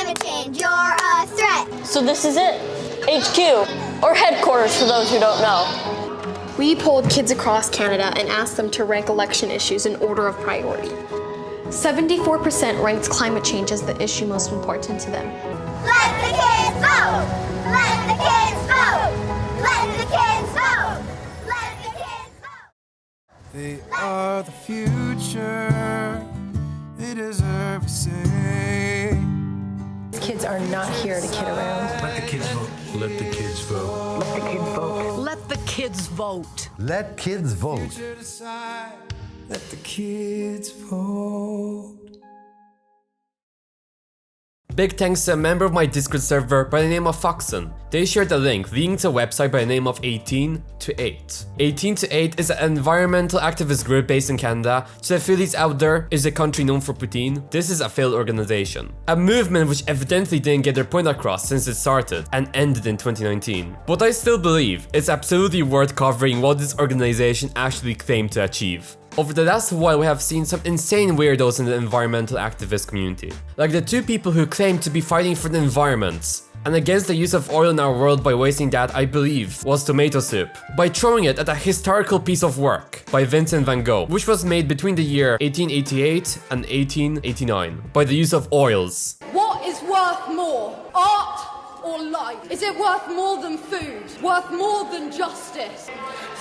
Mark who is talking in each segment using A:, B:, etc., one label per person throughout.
A: climate change, you're a threat.
B: So this is it, HQ, or headquarters for those who don't know.
C: We polled kids across Canada and asked them to rank election issues in order of priority. 74% ranked climate change as the issue most important to them.
A: Let the kids vote! Let the kids vote! Let the kids vote! Let the kids vote!
D: They are the future. They deserve a say.
E: Kids are not here to kid around.
F: Let the kids vote. Let the kids vote.
E: Let the kids vote.
G: Let the kids vote.
H: Let kids vote.
D: Future decide. Let the kids vote.
I: Big thanks to a member of my Discord server by the name of Foxon. They shared a link leading to a website by the name of 18 to 8. 18 to 8 is an environmental activist group based in Canada. To the foodies out there, is a country known for poutine. This is a failed organization. A movement which evidently didn't get their point across since it started and ended in 2019. But I still believe it's absolutely worth covering what this organization actually claimed to achieve. Over the last while, we have seen some insane weirdos in the environmental activist community. Like the two people who claim to be fighting for the environment and against the use of oil in our world by wasting that, I believe, was tomato soup. By throwing it at a historical piece of work by Vincent van Gogh, which was made between the year 1888 and 1889 by the use of oils.
J: What is worth more, art or life? Is it worth more than food? Worth more than justice?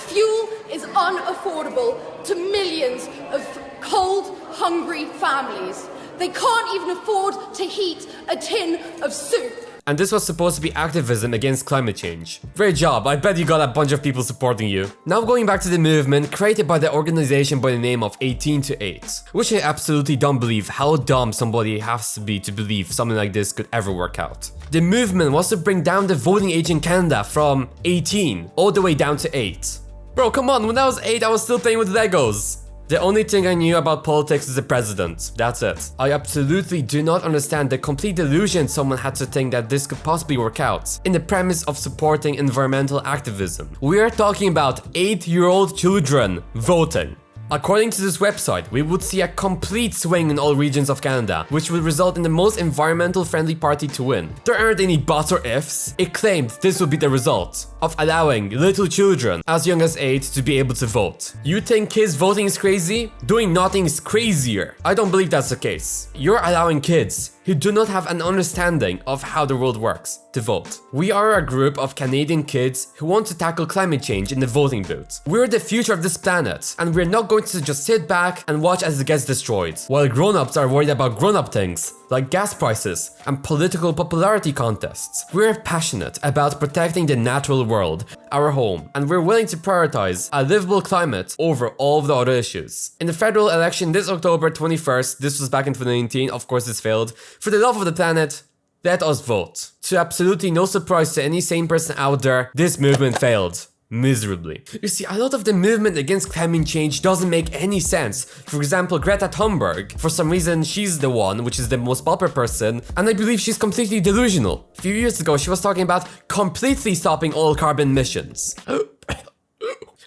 J: Fuel is unaffordable to millions of cold, hungry families. They can't even afford to heat a tin of soup.
I: And this was supposed to be activism against climate change. Great job, I bet you got a bunch of people supporting you. Now going back to the movement created by the organization by the name of 18 to 8, which I absolutely don't believe how dumb somebody has to be to believe something like this could ever work out. The movement was to bring down the voting age in Canada from 18 all the way down to 8. Bro, come on, when I was 8 I was still playing with Legos. The only thing I knew about politics is the president. That's it. I absolutely do not understand the complete delusion someone had to think that this could possibly work out in the premise of supporting environmental activism. We are talking about 8-year-old children voting. According to this website, we would see a complete swing in all regions of Canada, which would result in the most environmental friendly party to win. There aren't any buts or ifs. It claimed this would be the result of allowing little children as young as 8 to be able to vote. You think kids voting is crazy? Doing nothing is crazier. I don't believe that's the case. You're allowing kids who do not have an understanding of how the world works to vote. We are a group of Canadian kids who want to tackle climate change in the voting booth. We're the future of this planet, and we're not going to just sit back and watch as it gets destroyed, while grown-ups are worried about grown-up things like gas prices and political popularity contests. We're passionate about protecting the natural world, our home, and we're willing to prioritize a livable climate over all of the other issues. In the federal election this October 21st, this was back in 2019, of course this failed, for the love of the planet, let us vote. To absolutely no surprise to any sane person out there, this movement failed. Miserably. You see, a lot of the movement against climate change doesn't make any sense. For example, Greta Thunberg, for some reason she's the one, which is the most popular person, and I believe she's completely delusional. A few years ago she was talking about completely stopping all carbon emissions.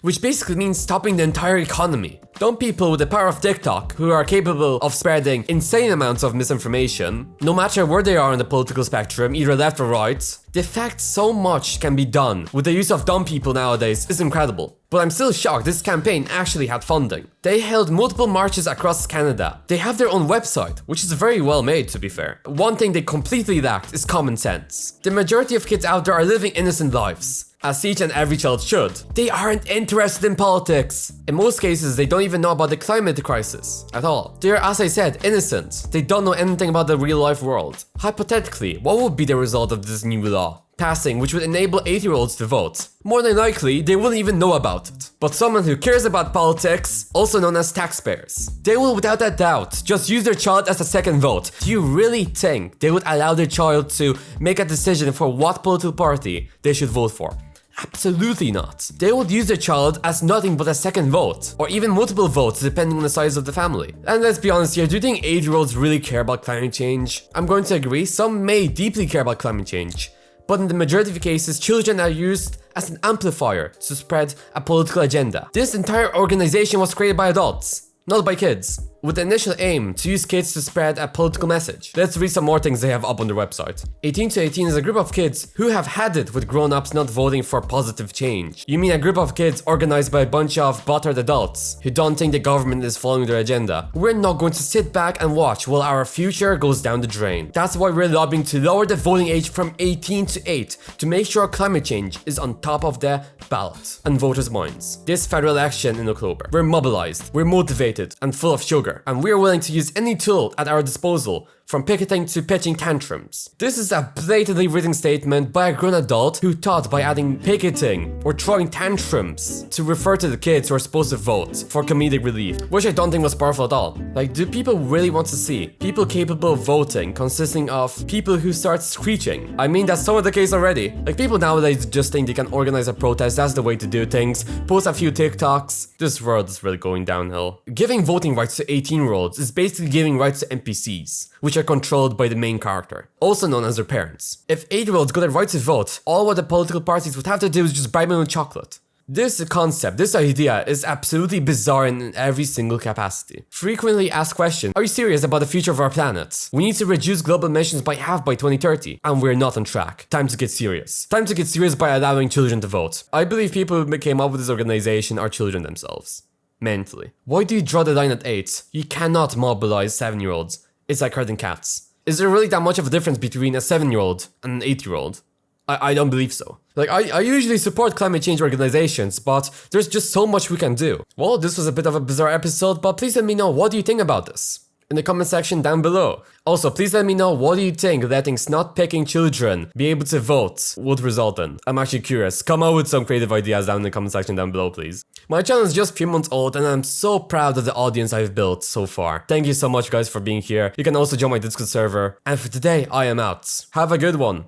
I: Which basically means stopping the entire economy. Dumb people with the power of TikTok who are capable of spreading insane amounts of misinformation, no matter where they are on the political spectrum, either left or right, the fact so much can be done with the use of dumb people nowadays is incredible. But I'm still shocked this campaign actually had funding. They held multiple marches across Canada. They have their own website, which is very well made to be fair. One thing they completely lacked is common sense. The majority of kids out there are living innocent lives, as each and every child should. They aren't interested in politics. In most cases, they don't even know about the climate crisis at all. They are, as I said, innocent. They don't know anything about the real life world. Hypothetically, what would be the result of this new law passing, which would enable 8-year-olds to vote? More than likely, they wouldn't even know about it. But someone who cares about politics, also known as taxpayers, they will without a doubt just use their child as a second vote. Do you really think they would allow their child to make a decision for what political party they should vote for? Absolutely not. They would use their child as nothing but a second vote, or even multiple votes depending on the size of the family. And let's be honest here, do you think 8-year-olds really care about climate change? I'm going to agree, some may deeply care about climate change, but in the majority of cases, children are used as an amplifier to spread a political agenda. This entire organization was created by adults, not by kids. with the initial aim to use kids to spread a political message. Let's read some more things they have up on their website. 18 to 18 is a group of kids who have had it with grown-ups not voting for positive change. You mean a group of kids organized by a bunch of buttered adults who don't think the government is following their agenda. We're not going to sit back and watch while our future goes down the drain. That's why we're lobbying to lower the voting age from 18 to 8 to make sure climate change is on top of the ballot and voters' minds. This federal election in October, we're mobilized, we're motivated and full of sugar, and we're willing to use any tool at our disposal, from picketing to pitching tantrums. This is a blatantly written statement by a grown adult who thought by adding picketing or throwing tantrums to refer to the kids who are supposed to vote for comedic relief, which I don't think was powerful at all. Like, do people really want to see people capable of voting consisting of people who start screeching? I mean, that's somewhat the case already. Like, people nowadays just think they can organize a protest, that's the way to do things, post a few TikToks. This world is really going downhill. Giving voting rights to 18-year-olds is basically giving rights to NPCs, which are controlled by the main character, also known as their parents. If 8-year-olds got a right to vote, all what the political parties would have to do is just bribe them with chocolate. This concept, this idea is absolutely bizarre in every single capacity. Frequently asked question, are you serious about the future of our planet? We need to reduce global emissions by half by 2030, and we're not on track. Time to get serious. Time to get serious by allowing children to vote. I believe people who came up with this organization are children themselves. Mentally. Why do you draw the line at 8? You cannot mobilize 7-year-olds. It's like herding cats. Is there really that much of a difference between a 7-year-old and an 8-year-old? I don't believe so. Like, I usually support climate change organizations, but there's just so much we can do. Well, this was a bit of a bizarre episode, but please let me know, what do you think about this in the comment section down below. Also, please let me know, what do you think letting snot-picking children be able to vote would result in? I'm actually curious. Come out with some creative ideas down in the comment section down below, please. My channel is just a few months old, and I'm so proud of the audience I've built so far. Thank you so much, guys, for being here. You can also join my Discord server. And for today, I am out. Have a good one.